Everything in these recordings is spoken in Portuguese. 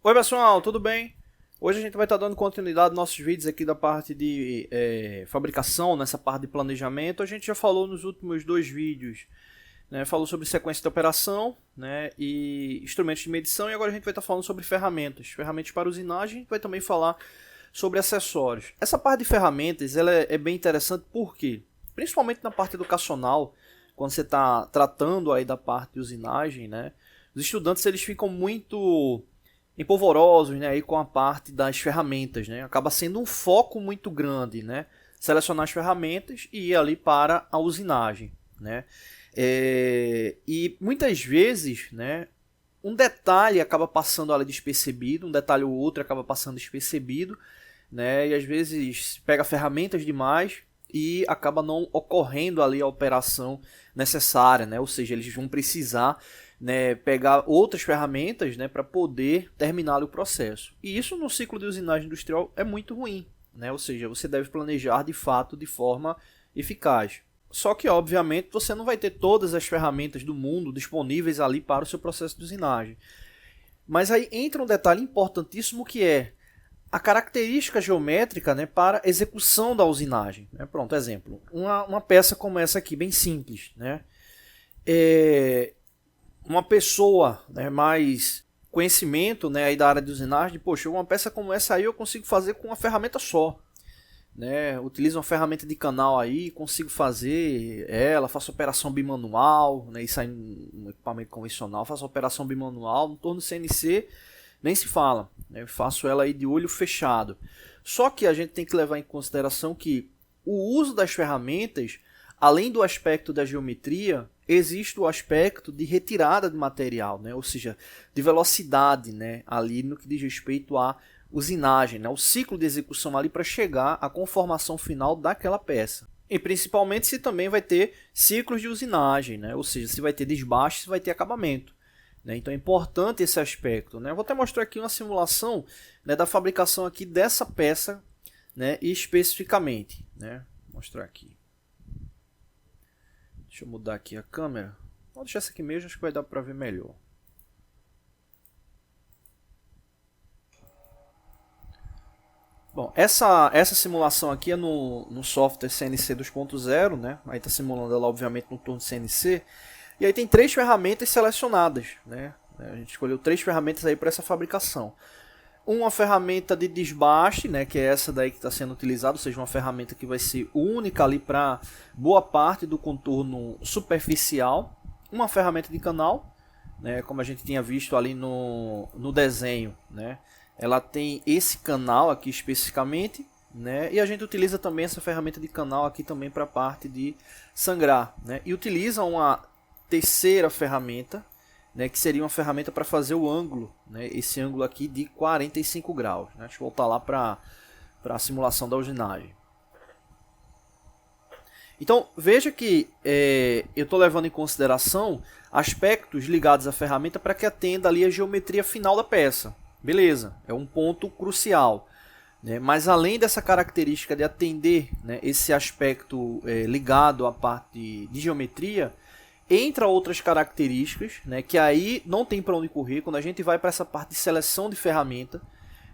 Oi pessoal, tudo bem? Hoje a gente vai estar dando continuidade aos nossos vídeos aqui da parte de fabricação, nessa parte de planejamento. A gente já falou nos últimos dois vídeos, né, falou sobre sequência de operação, né, e instrumentos de medição, e agora a gente vai estar falando sobre ferramentas para usinagem. A gente vai também falar sobre acessórios. Essa parte de ferramentas ela é bem interessante porque, principalmente na parte educacional, quando você está tratando aí da parte de usinagem, né, os estudantes eles ficam muito empolvorosos, né, aí com a parte das ferramentas, né, acaba sendo um foco muito grande, né, selecionar as ferramentas e ir ali para a usinagem, né, e muitas vezes, né, um detalhe acaba passando ali despercebido, um detalhe ou outro acaba passando despercebido, né, e às vezes pega ferramentas demais e acaba não ocorrendo ali a operação necessária, né, ou seja, eles vão precisar, né, pegar outras ferramentas, né, para poder terminar o processo. E isso no ciclo de usinagem industrial é muito ruim, né? Ou seja, você deve planejar de fato de forma eficaz. Só que, obviamente, você não vai ter todas as ferramentas do mundo disponíveis ali para o seu processo de usinagem. Mas aí entra um detalhe importantíssimo que é a característica geométrica, né, para execução da usinagem. Né? Pronto, exemplo. Uma peça como essa aqui, bem simples, né? Uma pessoa, né, mais conhecimento, né, aí da área de usinagem, poxa, uma peça como essa aí eu consigo fazer com uma ferramenta só, né? Utilizo uma ferramenta de canal aí, consigo fazer ela, faço operação bimanual, né, isso aí no equipamento convencional, faço operação bimanual, no torno CNC nem se fala, né? Faço ela aí de olho fechado. Só que a gente tem que levar em consideração que o uso das ferramentas, além do aspecto da geometria, existe o aspecto de retirada de material, né? Ou seja, de velocidade, né? Ali no que diz respeito à usinagem, né? O ciclo de execução ali para chegar à conformação final daquela peça. E principalmente se também vai ter ciclos de usinagem, né? Ou seja, se vai ter desbaste, se vai ter acabamento. Né? Então é importante esse aspecto. Né? Eu vou até mostrar aqui uma simulação, né, da fabricação aqui dessa peça, né, especificamente. Né? Vou mostrar aqui. Deixa eu mudar aqui a câmera. Vou deixar essa aqui mesmo, acho que vai dar para ver melhor. Bom, essa simulação aqui é no software CNC 2.0, né? Aí está simulando ela, obviamente, no torno CNC. E aí tem três ferramentas selecionadas, né? A gente escolheu três ferramentas aí para essa fabricação. Uma ferramenta de desbaste, né, que é essa daí que está sendo utilizada, ou seja, uma ferramenta que vai ser única ali para boa parte do contorno superficial. Uma ferramenta de canal, né, como a gente tinha visto ali no desenho, né, ela tem esse canal aqui especificamente, né, e a gente utiliza também essa ferramenta de canal aqui também para a parte de sangrar, né, e utiliza uma terceira ferramenta, né, que seria uma ferramenta para fazer o ângulo, né, esse ângulo aqui de 45 graus. Né? Deixa eu voltar lá para a simulação da usinagem. Então veja que eu estou levando em consideração aspectos ligados à ferramenta para que atenda ali a geometria final da peça. Beleza, é um ponto crucial. Né? Mas além dessa característica de atender, né, esse aspecto ligado à parte de geometria, entra outras características, né, que aí não tem para onde correr. Quando a gente vai para essa parte de seleção de ferramenta,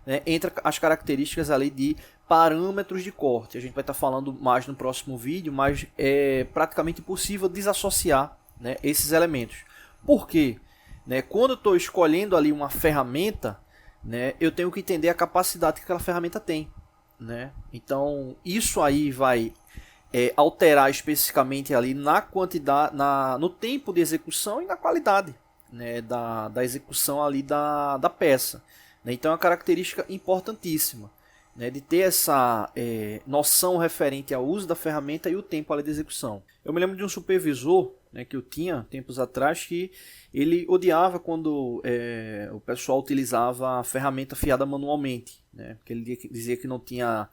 né, entra as características ali de parâmetros de corte. A gente vai estar falando mais no próximo vídeo, mas é praticamente impossível desassociar, né, esses elementos. Por quê? Né, quando eu estou escolhendo ali uma ferramenta, né, eu tenho que entender a capacidade que aquela ferramenta tem. Né? Então isso aí vai alterar especificamente ali na quantidade, no tempo de execução e na qualidade, né, da execução ali da peça. Né? Então é uma característica importantíssima, né, de ter essa noção referente ao uso da ferramenta e o tempo ali de execução. Eu me lembro de um supervisor, né, que eu tinha tempos atrás, que ele odiava quando o pessoal utilizava a ferramenta fiada manualmente, né, porque ele dizia que não tinha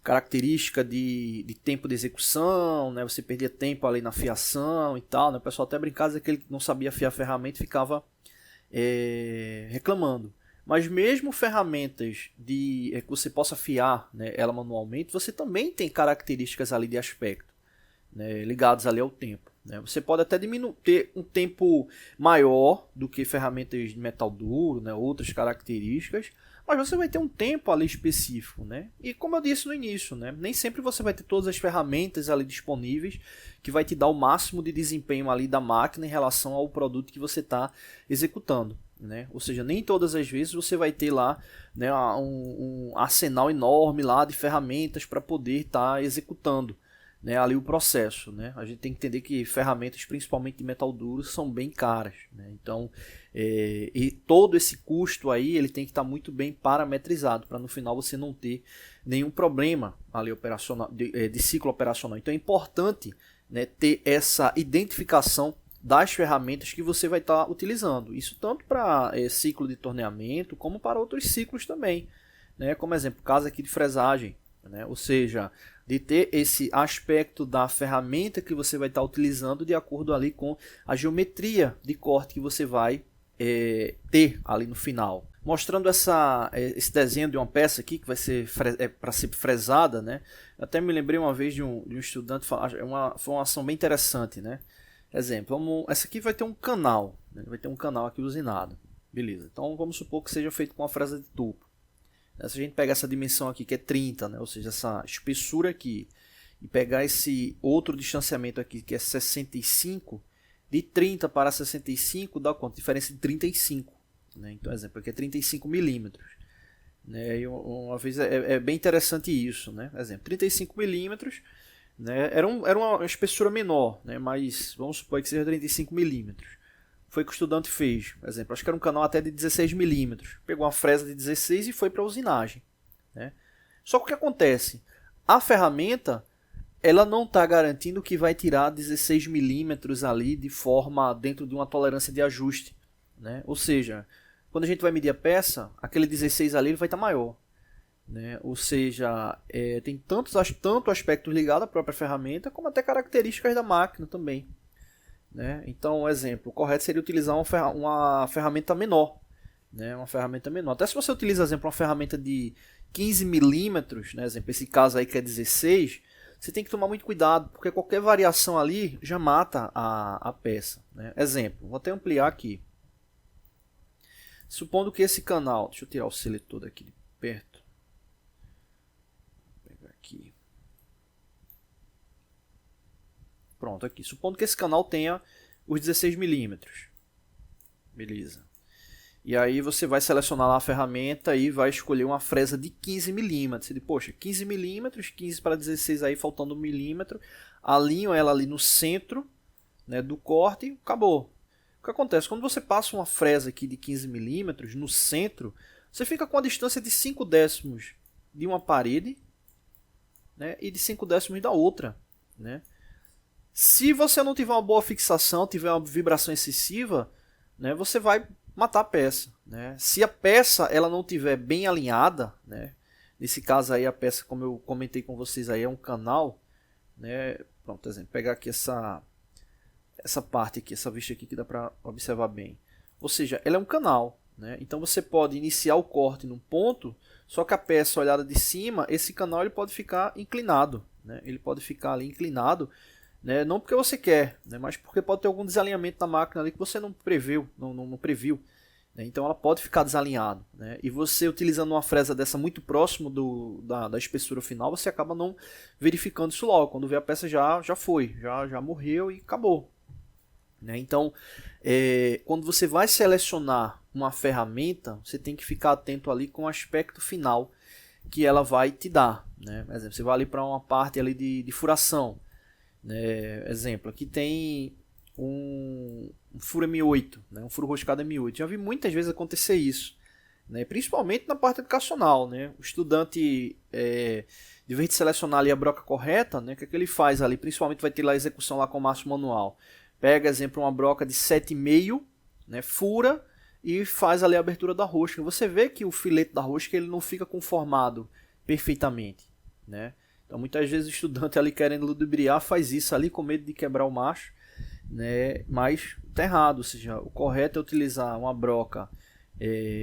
característica de tempo de execução, né? Você perdia tempo ali na fiação e tal, né? O pessoal até brincava, dizia que ele não sabia afiar a ferramenta e ficava reclamando. Mas mesmo ferramentas que você possa afiar, né, ela manualmente, você também tem características ali de aspecto, né, ligadas ali ao tempo. né? Você pode até ter um tempo maior do que ferramentas de metal duro, né? Outras características, mas você vai ter um tempo ali específico, né? E como eu disse no início, né? Nem sempre você vai ter todas as ferramentas ali disponíveis que vai te dar o máximo de desempenho ali da máquina em relação ao produto que você está executando, né? Ou seja, nem todas as vezes você vai ter lá, né, um arsenal enorme lá de ferramentas para poder estar executando, né, ali o processo, né? A gente tem que entender que ferramentas, principalmente de metal duro, são bem caras, né? Então, e todo esse custo aí ele tem que estar muito bem parametrizado para no final você não ter nenhum problema ali operacional, de ciclo operacional. Então é importante, né, ter essa identificação das ferramentas que você vai estar utilizando. Isso tanto para ciclo de torneamento como para outros ciclos também, né? Como exemplo, caso aqui de fresagem, né? Ou seja, de ter esse aspecto da ferramenta que você vai estar utilizando de acordo ali com a geometria de corte que você vai ter ali no final. Mostrando esse desenho de uma peça aqui que vai ser para ser fresada, né? Eu até me lembrei uma vez de um estudante, foi uma ação bem interessante, né? Exemplo, essa aqui vai ter um canal, né? Vai ter um canal aqui usinado, beleza? Então vamos supor que seja feito com uma fresa de tubo. Se a gente pegar essa dimensão aqui que é 30, né? Ou seja, essa espessura aqui, e pegar esse outro distanciamento aqui que é 65, de 30 para 65 dá quanto? Diferença de 35. Né? Então, exemplo, aqui é 35 milímetros. Né? E uma vez é bem interessante isso. Né? Exemplo, 35 milímetros, né? Era uma espessura menor, né? Mas vamos supor que seja 35 milímetros. Foi o que o estudante fez. Por exemplo, acho que era um canal até de 16 milímetros. Pegou uma fresa de 16 e foi para a usinagem. Né? Só que o que acontece? A ferramenta ela não está garantindo que vai tirar 16 milímetros ali de forma dentro de uma tolerância de ajuste. Né? Ou seja, quando a gente vai medir a peça, aquele 16 ali ele vai estar maior. Né? Ou seja, tem tanto aspectos ligados à própria ferramenta, como até características da máquina também. Né? Então, exemplo, o correto seria utilizar uma ferramenta menor. Né? Uma ferramenta menor. Até se você utiliza, exemplo, uma ferramenta de 15 milímetros, né? Exemplo, esse caso aí que é 16, você tem que tomar muito cuidado, porque qualquer variação ali já mata a peça. Né? Exemplo, vou até ampliar aqui. Supondo que esse canal, deixa eu tirar o seletor daqui de perto. Vou pegar aqui. Pronto, aqui. Supondo que esse canal tenha os 16 milímetros. Beleza. E aí você vai selecionar lá a ferramenta e vai escolher uma fresa de 15 milímetros. Você diz, poxa, 15 milímetros, 15 para 16 aí, faltando 1 milímetro. Alinho ela ali no centro, né, do corte e acabou. O que acontece? Quando você passa uma fresa aqui de 15 milímetros no centro, você fica com a distância de 5 décimos de uma parede, né, e de 5 décimos da outra. Né? Se você não tiver uma boa fixação, tiver uma vibração excessiva, né, você vai matar a peça. Né? Se a peça ela não tiver bem alinhada, né, nesse caso aí a peça, como eu comentei com vocês, aí é um canal, né, pronto, exemplo, pegar aqui essa parte aqui, essa vista aqui que dá para observar bem. Ou seja, ela é um canal. Né? Então você pode iniciar o corte num ponto, só que a peça olhada de cima, esse canal ele pode ficar inclinado. Né? Ele pode ficar ali inclinado, né? Não porque você quer, né? Mas porque pode ter algum desalinhamento na máquina ali que você não previu. Né? Então ela pode ficar desalinhada. Né? E você utilizando uma fresa dessa muito próximo da espessura final, você acaba não verificando isso logo. Quando vê a peça já foi, já morreu e acabou. Né? Então, quando você vai selecionar uma ferramenta, você tem que ficar atento ali com o aspecto final que ela vai te dar. Né? Por exemplo, você vai ali para uma parte ali de furação. Né? Exemplo, aqui tem um furo M8, né? Um furo roscado M8. Já vi muitas vezes acontecer isso. Né? Principalmente na parte educacional. Né? O estudante, de vez de selecionar ali a broca correta, né? O que é que ele faz ali? Principalmente vai ter lá a execução lá com o maço manual. Pega, exemplo, uma broca de 7,5, né, fura e faz ali a abertura da rosca. Você vê que o filete da rosca ele não fica conformado perfeitamente. Né? Então, muitas vezes o estudante ali querendo ludibriar faz isso ali com medo de quebrar o macho. Né? Mas está errado, ou seja, o correto é utilizar uma broca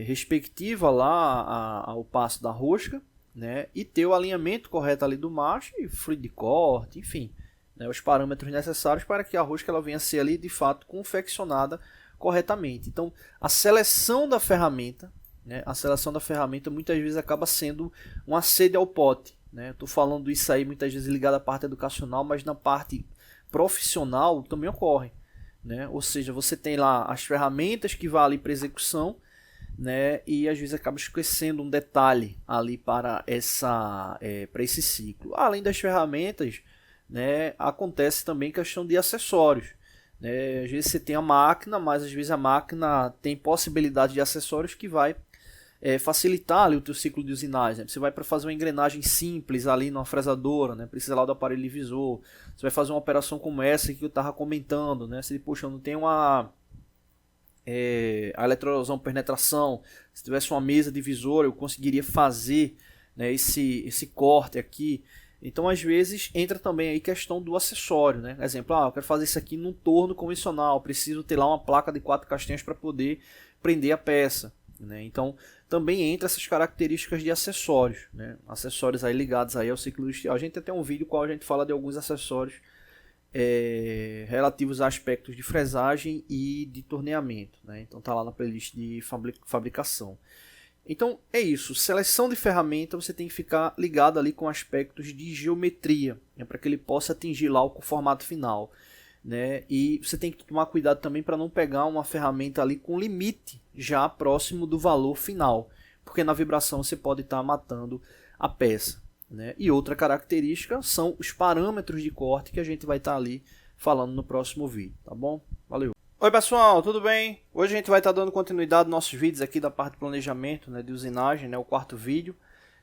respectiva lá ao passo da rosca, né? E ter o alinhamento correto ali do macho e fluido de corte, enfim. né, os parâmetros necessários para que a rosca ela venha a ser ali de fato confeccionada corretamente. Então, a seleção da ferramenta, né, a seleção da ferramenta muitas vezes acaba sendo uma sede ao pote, né? Estou falando isso aí muitas vezes ligado à parte educacional, mas na parte profissional também ocorre, né? Ou seja, você tem lá as ferramentas que vão ali para execução, né? E às vezes acaba esquecendo um detalhe ali para esse ciclo. Além das ferramentas, né, acontece também questão de acessórios, né? Às vezes você tem a máquina, mas às vezes a máquina tem possibilidade de acessórios que vai facilitar ali o teu ciclo de usinagem, né? Você vai para fazer uma engrenagem simples ali numa fresadora, né? Precisa lá do aparelho divisor. Você vai fazer uma operação como essa que eu estava comentando, né? Se poxa, não tem a eletroerosão penetração, se tivesse uma mesa divisora eu conseguiria fazer, né, esse corte aqui. Então às vezes entra também aí questão do acessório, né? Exemplo, eu quero fazer isso aqui num torno convencional, preciso ter lá uma placa de 4 castanhas para poder prender a peça, né? Então também entra essas características de acessórios, né? Acessórios aí ligados aí ao ciclo industrial. A gente tem até um vídeo qual a gente fala de alguns acessórios relativos a aspectos de fresagem e de torneamento, né? Então tá lá na playlist de fabricação. Então é isso, seleção de ferramenta você tem que ficar ligado ali com aspectos de geometria, né, para que ele possa atingir lá o formato final, né? E você tem que tomar cuidado também para não pegar uma ferramenta ali com limite já próximo do valor final, porque na vibração você pode estar matando a peça, né? E outra característica são os parâmetros de corte que a gente vai estar ali falando no próximo vídeo, tá bom? Valeu! Oi pessoal, tudo bem? Hoje a gente vai estar dando continuidade aos nossos vídeos aqui da parte de planejamento, né, de usinagem, né, o quarto vídeo,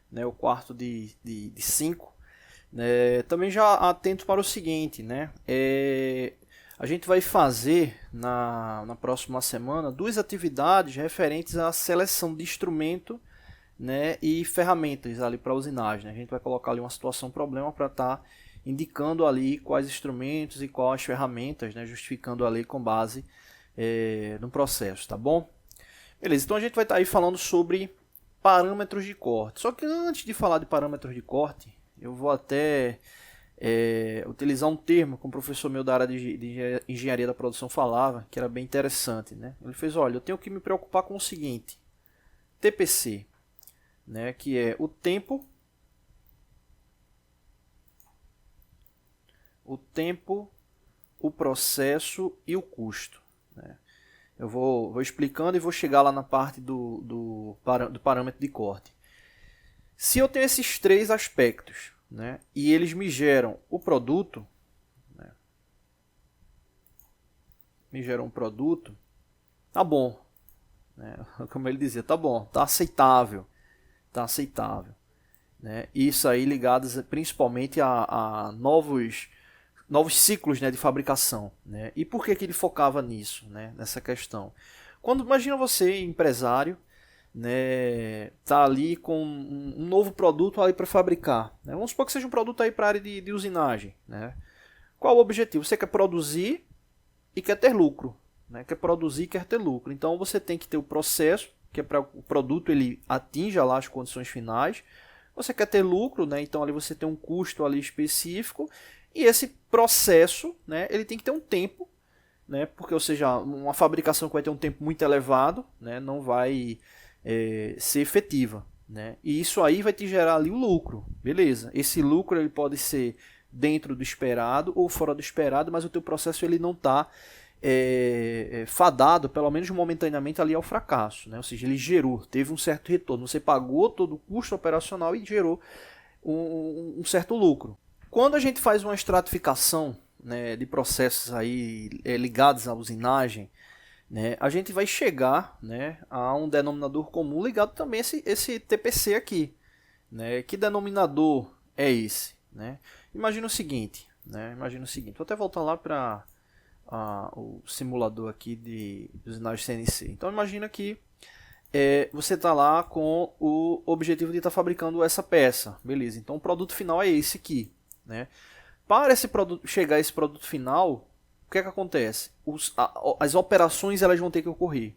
né, o quarto de 5. Né, também já atento para o seguinte, né, a gente vai fazer na próxima semana 2 atividades referentes à seleção de instrumento, né, e ferramentas ali para usinagem, né? A gente vai colocar ali uma situação problema para estar indicando ali quais instrumentos e quais ferramentas, né, justificando ali com base no processo, tá bom? Beleza, então a gente vai estar aí falando sobre parâmetros de corte. Só que antes de falar de parâmetros de corte, eu vou até utilizar um termo que um professor meu da área de engenharia da produção falava, que era bem interessante, né? Ele fez, olha, eu tenho que me preocupar com o seguinte, TPC, né, que é o tempo, o processo e o custo, né? Eu vou explicando e vou chegar lá na parte do parâmetro de corte. Se eu tenho esses 3 aspectos, né, e eles me geram o produto, né, tá bom, né, como ele dizia, tá bom, tá aceitável, né? Isso aí ligados principalmente a novos ciclos, né, de fabricação, né? E por que ele focava nisso, né, nessa questão? Quando imagina você, empresário, né, tá ali com um novo produto ali para fabricar, né? Vamos supor que seja um produto aí para a área de usinagem, né? Qual o objetivo? Você quer produzir e quer ter lucro, né? Quer produzir e quer ter lucro. Então você tem que ter o processo, que é para o produto ele atinja lá as condições finais. Você quer ter lucro, né? Então ali você tem um custo ali específico. E esse processo, né, ele tem que ter um tempo, né, porque, ou seja, uma fabricação que vai ter um tempo muito elevado, né, não vai ser efetiva, né, e isso aí vai te gerar ali o lucro, beleza? Esse lucro ele pode ser dentro do esperado ou fora do esperado, mas o teu processo ele não está fadado, pelo menos momentaneamente, ali ao fracasso, né, ou seja, ele teve um certo retorno, você pagou todo o custo operacional e gerou um certo lucro. Quando a gente faz uma estratificação, né, de processos aí, ligados à usinagem, né, a gente vai chegar, né, a um denominador comum ligado também a esse TPC aqui, né? Que denominador é esse, né? Imagina o seguinte, vou até voltar lá para o simulador aqui de usinagem CNC. Então imagina que você está lá com o objetivo de estar fabricando essa peça, beleza? Então o produto final é esse aqui, né? Para esse produto, chegar a esse produto final, o que é que acontece? As operações elas vão ter que ocorrer,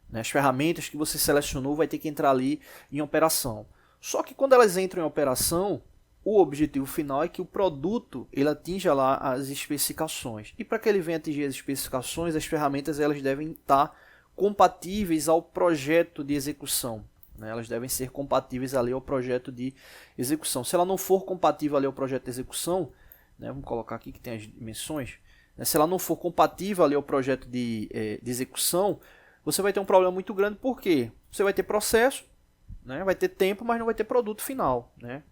né? As ferramentas que você selecionou vai ter que entrar ali em operação. Só que quando elas entram em operação, o objetivo final é que o produto ele atinja lá as especificações. E para que ele venha atingir as especificações, as ferramentas elas devem estar compatíveis ao projeto de execução. Né? Elas devem ser compatíveis ali ao projeto de execução. Se ela não for compatível ali ao projeto de execução, né, vamos colocar aqui que tem as dimensões, né, se ela não for compatível ali ao projeto de execução, você vai ter um problema muito grande, porque você vai ter processo, né, vai ter tempo, mas não vai ter produto final. Né?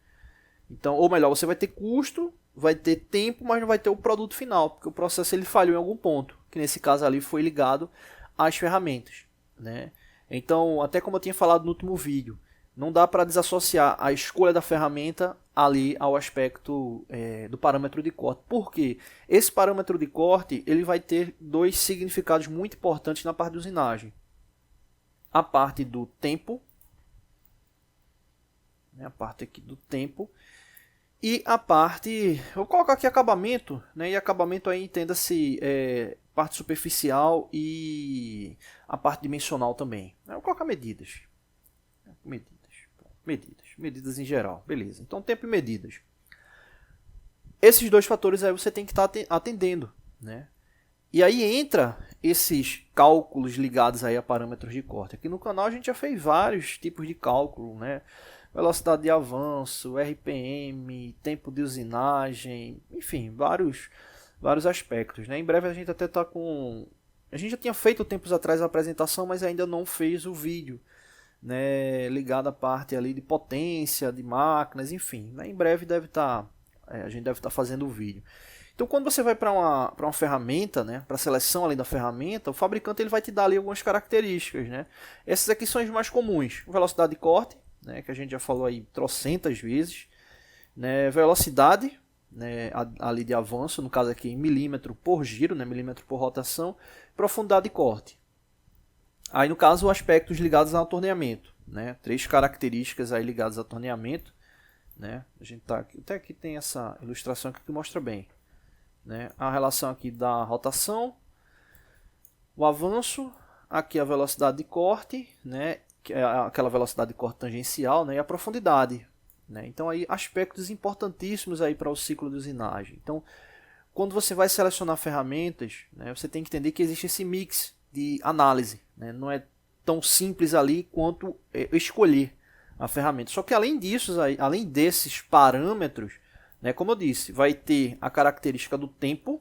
Então, ou melhor, você vai ter custo, vai ter tempo, mas não vai ter o produto final, porque o processo ele falhou em algum ponto, que nesse caso ali foi ligado às ferramentas. Né? Então, até como eu tinha falado no último vídeo, não dá para desassociar a escolha da ferramenta ali ao aspecto do parâmetro de corte. Por quê? Esse parâmetro de corte ele vai ter dois significados muito importantes na parte de usinagem. A parte do tempo, né, a parte aqui do tempo, e a parte, vou colocar aqui acabamento, né, e acabamento aí entenda-se parte superficial e a parte dimensional também. Eu vou colocar medidas. Medidas em geral, beleza. Então tempo e medidas. Esses dois fatores aí você tem que estar atendendo, né? E aí entra esses cálculos ligados aí a parâmetros de corte. Aqui no canal a gente já fez vários tipos de cálculo, né? Velocidade de avanço, RPM, tempo de usinagem, enfim, vários aspectos, né? Em breve a gente até está com... A gente já tinha feito tempos atrás a apresentação, mas ainda não fez o vídeo, né, ligado à parte ali de potência, de máquinas, enfim. Né? Em breve deve estar... a gente deve estar fazendo o vídeo. Então, quando você vai para uma ferramenta, né, para a seleção ali da ferramenta, o fabricante ele vai te dar ali algumas características. Né? Essas aqui são as mais comuns. Velocidade de corte, né, que a gente já falou aí trocentas vezes. Né? Velocidade, né, ali de avanço, no caso aqui em milímetro por giro, né, milímetro por rotação. Profundidade de corte. Aí, no caso, aspectos ligados ao torneamento. Né? 3 características aí ligadas ao torneamento. Né? A gente tá aqui, até aqui tem essa ilustração aqui que mostra bem. Né? A relação aqui da rotação, o avanço, aqui a velocidade de corte, né? Que é aquela velocidade de corte tangencial, né? E a profundidade. Né? Então, aí, aspectos importantíssimos aí para o ciclo de usinagem. Então, quando você vai selecionar ferramentas, né, você tem que entender que existe esse mix de análise. Né? Não é tão simples ali quanto escolher a ferramenta. Só que além disso, além desses parâmetros, né, como eu disse, vai ter a característica do tempo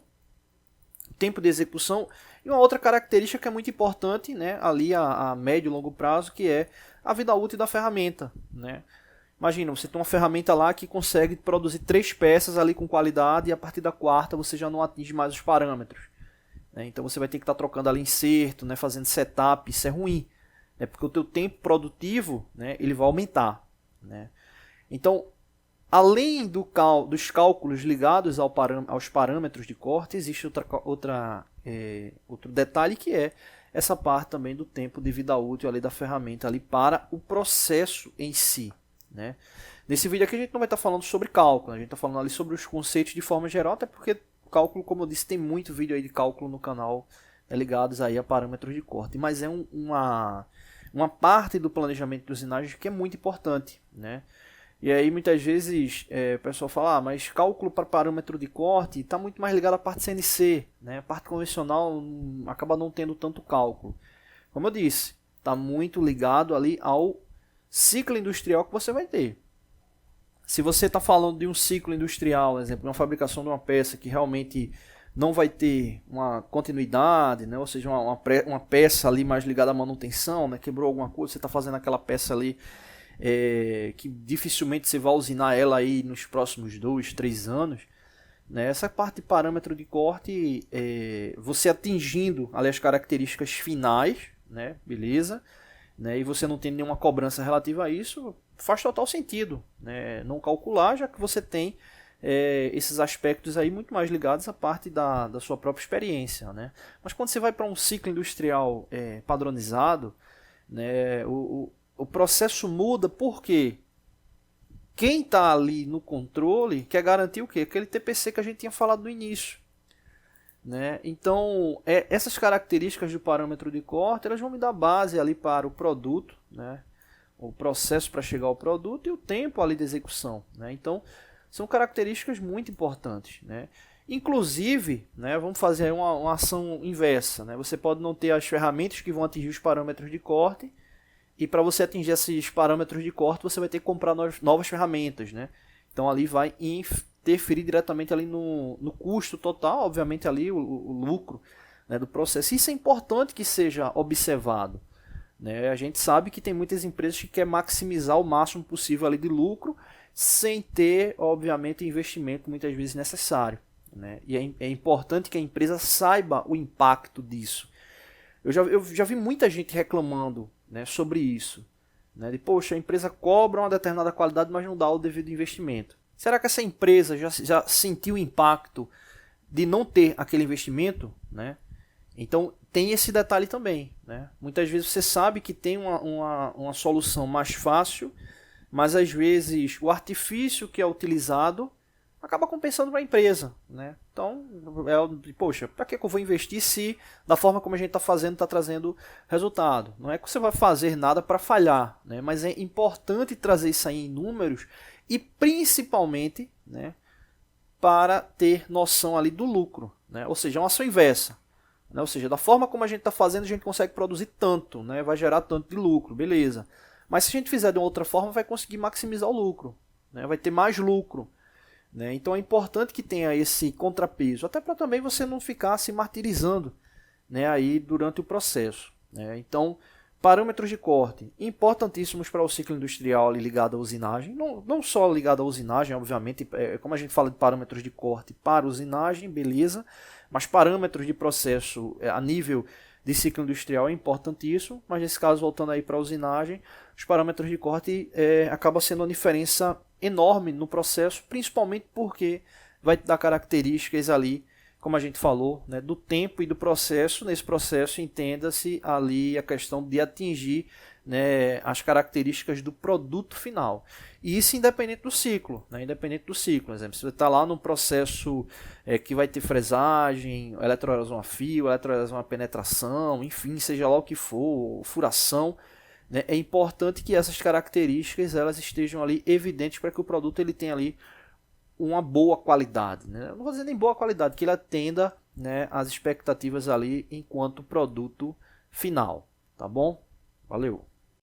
de execução e uma outra característica que é muito importante, né, ali a médio e longo prazo, que é a vida útil da ferramenta. Né? Imagina, você tem uma ferramenta lá que consegue produzir 3 peças ali com qualidade e a partir da 4ª você já não atinge mais os parâmetros. Então você vai ter que estar trocando ali inserto, né, fazendo setup, isso é ruim, né, porque o teu tempo produtivo, né, ele vai aumentar. Né. Então, além dos cálculos ligados aos parâmetros de corte, existe outro detalhe que é essa parte também do tempo de vida útil ali da ferramenta ali para o processo em si. Né. Nesse vídeo aqui a gente não vai estar falando sobre cálculo, a gente está falando ali sobre os conceitos de forma geral, até porque cálculo, como eu disse, tem muito vídeo aí de cálculo no canal ligados aí a parâmetros de corte, mas é uma parte do planejamento de usinagem que é muito importante. Né? E aí muitas vezes o pessoal fala, mas cálculo para parâmetro de corte está muito mais ligado à parte CNC, né? A parte convencional acaba não tendo tanto cálculo. Como eu disse, está muito ligado ali ao ciclo industrial que você vai ter. Se você está falando de um ciclo industrial, por exemplo, uma fabricação de uma peça que realmente não vai ter uma continuidade, né? Ou seja, uma peça ali mais ligada à manutenção, né? Quebrou alguma coisa, você está fazendo aquela peça ali que dificilmente você vai usinar ela aí nos próximos 2, 3 anos. Né? Essa parte de parâmetro de corte, você atingindo ali as características finais, né? Beleza? Né? E você não tem nenhuma cobrança relativa a isso, faz total sentido, né? Não calcular, já que você tem esses aspectos aí muito mais ligados à parte da sua própria experiência. Né? Mas quando você vai para um ciclo industrial padronizado, né, o processo muda porque quem está ali no controle quer garantir o quê? Aquele TPC que a gente tinha falado no início. Né? Então, essas características do parâmetro de corte, elas vão me dar base ali para o produto, né? O processo para chegar ao produto e o tempo ali de execução. Né? Então, são características muito importantes, né? Inclusive, né, vamos fazer uma ação inversa, né? Você pode não ter as ferramentas que vão atingir os parâmetros de corte, e para você atingir esses parâmetros de corte, você vai ter que comprar novas ferramentas, né? Então ali vai interferir diretamente ali no custo total, obviamente ali o lucro, né, do processo. Isso é importante que seja observado, né? A gente sabe que tem muitas empresas que querem maximizar o máximo possível ali de lucro, sem ter, obviamente, o investimento muitas vezes necessário, né? E é importante que a empresa saiba o impacto disso. Eu já vi muita gente reclamando, né, sobre isso, né, de, poxa, a empresa cobra uma determinada qualidade, mas não dá o devido investimento. Será que essa empresa já sentiu o impacto de não ter aquele investimento, né? Então tem esse detalhe também, né? Muitas vezes você sabe que tem uma solução mais fácil, mas às vezes o artifício que é utilizado acaba compensando para a empresa, né? Então, poxa, para que eu vou investir se da forma como a gente está fazendo está trazendo resultado? Não é que você vai fazer nada para falhar, né? Mas é importante trazer isso aí em números e principalmente, né, para ter noção ali do lucro, né? Ou seja, uma ação inversa, né? Ou seja, da forma como a gente está fazendo, a gente consegue produzir tanto, né? Vai gerar tanto de lucro, beleza. Mas se a gente fizer de uma outra forma, vai conseguir maximizar o lucro, né? Vai ter mais lucro, né? Então é importante que tenha esse contrapeso, até para também você não ficar se martirizando, né, aí durante o processo, né? Então, parâmetros de corte importantíssimos para o ciclo industrial ali ligado à usinagem, não só ligado à usinagem, obviamente, como a gente fala de parâmetros de corte para usinagem, beleza, mas parâmetros de processo a nível de ciclo industrial é importantíssimo, mas nesse caso, voltando aí para a usinagem, os parâmetros de corte acabam sendo uma diferença enorme no processo, principalmente porque vai dar características ali, como a gente falou, né, do tempo e do processo. Nesse processo, entenda-se ali a questão de atingir, né, as características do produto final. E isso independente do ciclo, né, independente do ciclo. Por exemplo, se você está lá no processo que vai ter fresagem, eletroerosão a fio, eletroerosão a penetração, enfim, seja lá o que for, furação, né, é importante que essas características elas estejam ali evidentes para que o produto ele tenha ali uma boa qualidade, né? Eu não vou dizer nem boa qualidade, que ele atenda, né, as expectativas ali enquanto produto final, tá bom? Valeu!